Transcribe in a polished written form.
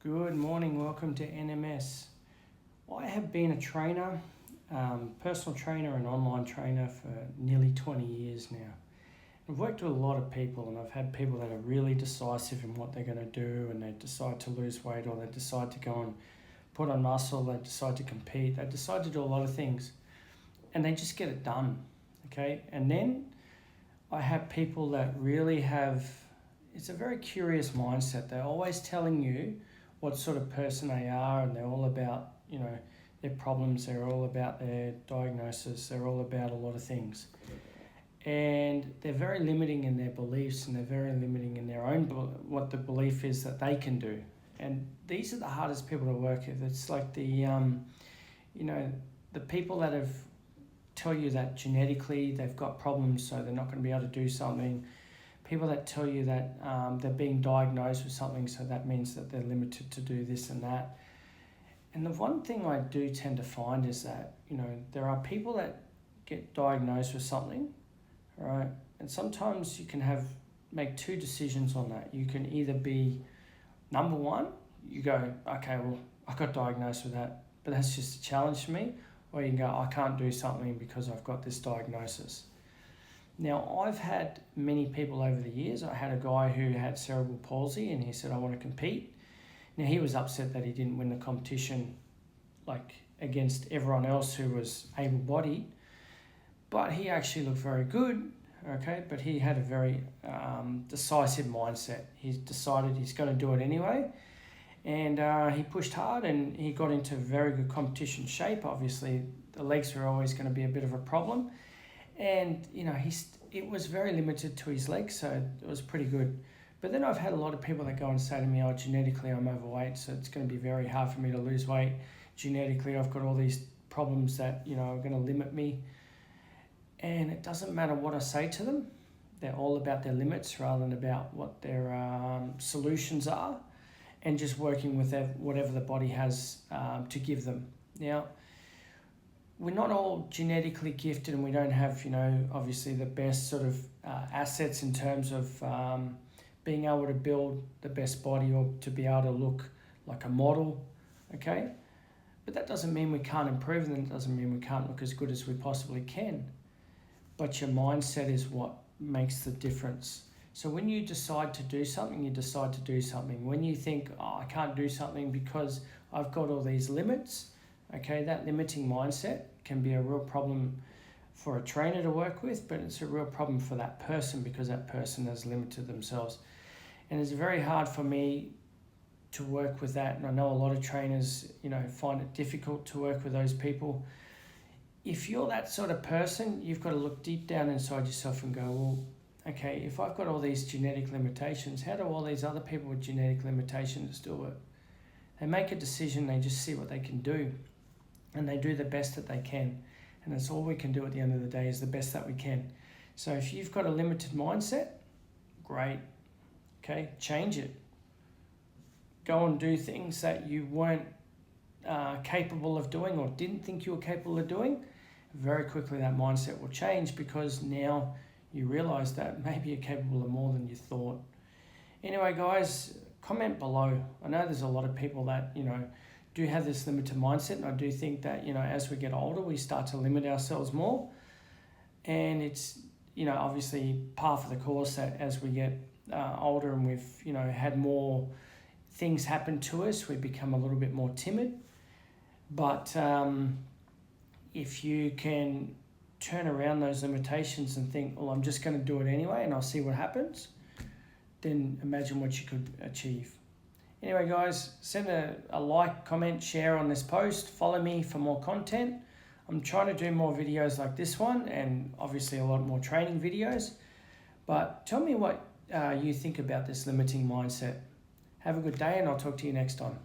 Good morning, welcome to NMS. I have been a trainer, personal trainer and online trainer for nearly 20 years now. I've worked with a lot of people and I've had people that are really decisive in what they're going to do, and they decide to lose weight, or they decide to go and put on muscle, they decide to compete, they decide to do a lot of things and they just get it done, okay? And then I have people that really have, it's a very curious mindset. They're always telling you what sort of person they are, and they're all about, their problems, they're all about their diagnosis, they're all about a lot of things. And they're very limiting in their beliefs, and they're very limiting in their own, what the belief is that they can do. And these are the hardest people to work with. It's like the people that tell you that genetically they've got problems, so they're not going to be able to do something. People that tell you that they're being diagnosed with something, so that means that they're limited to do this and that. And the one thing I do tend to find is that, there are people that get diagnosed with something, right? And sometimes you can make two decisions on that. You can either be, number one, you go, okay, well, I got diagnosed with that, but that's just a challenge for me. Or you can go, I can't do something because I've got this diagnosis. Now, I've had many people over the years. I had a guy who had cerebral palsy and he said, I want to compete. Now, he was upset that he didn't win the competition against everyone else who was able-bodied, but he actually looked very good, okay? But he had a very decisive mindset. He decided he's going to do it anyway, and he pushed hard and he got into very good competition shape. Obviously, the legs were always going to be a bit of a problem. And, it was very limited to his legs, so it was pretty good. But then I've had a lot of people that go and say to me, genetically I'm overweight, so it's going to be very hard for me to lose weight. Genetically, I've got all these problems that, are going to limit me. And it doesn't matter what I say to them. They're all about their limits rather than about what their solutions are, and just working with whatever the body has to give them. Now, we're not all genetically gifted, and we don't have, obviously the best sort of assets in terms of being able to build the best body or to be able to look like a model, okay? But that doesn't mean we can't improve, and it doesn't mean we can't look as good as we possibly can. But your mindset is what makes the difference. So when you decide to do something, you decide to do something. When you think, I can't do something because I've got all these limits, okay, that limiting mindset can be a real problem for a trainer to work with, but it's a real problem for that person because that person has limited themselves. And it's very hard for me to work with that. And I know a lot of trainers, find it difficult to work with those people. If you're that sort of person, you've got to look deep down inside yourself and go, well, okay, if I've got all these genetic limitations, how do all these other people with genetic limitations do it? They make a decision, they just see what they can do, and they do the best that they can. And that's all we can do at the end of the day, is the best that we can. So if you've got a limited mindset, great, okay, change it. Go and do things that you weren't capable of doing or didn't think you were capable of doing. Very quickly that mindset will change, because now you realize that maybe you're capable of more than you thought. Anyway, guys, comment below. I know there's a lot of people that, do have this limited mindset, and I do think that, as we get older, we start to limit ourselves more. And it's, obviously par for the course that as we get older and we've, had more things happen to us, we become a little bit more timid. But if you can turn around those limitations and think, well, I'm just going to do it anyway and I'll see what happens, then imagine what you could achieve. Anyway, guys, send a like, comment, share on this post. Follow me for more content. I'm trying to do more videos like this one, and obviously a lot more training videos. But tell me what you think about this limiting mindset. Have a good day, and I'll talk to you next time.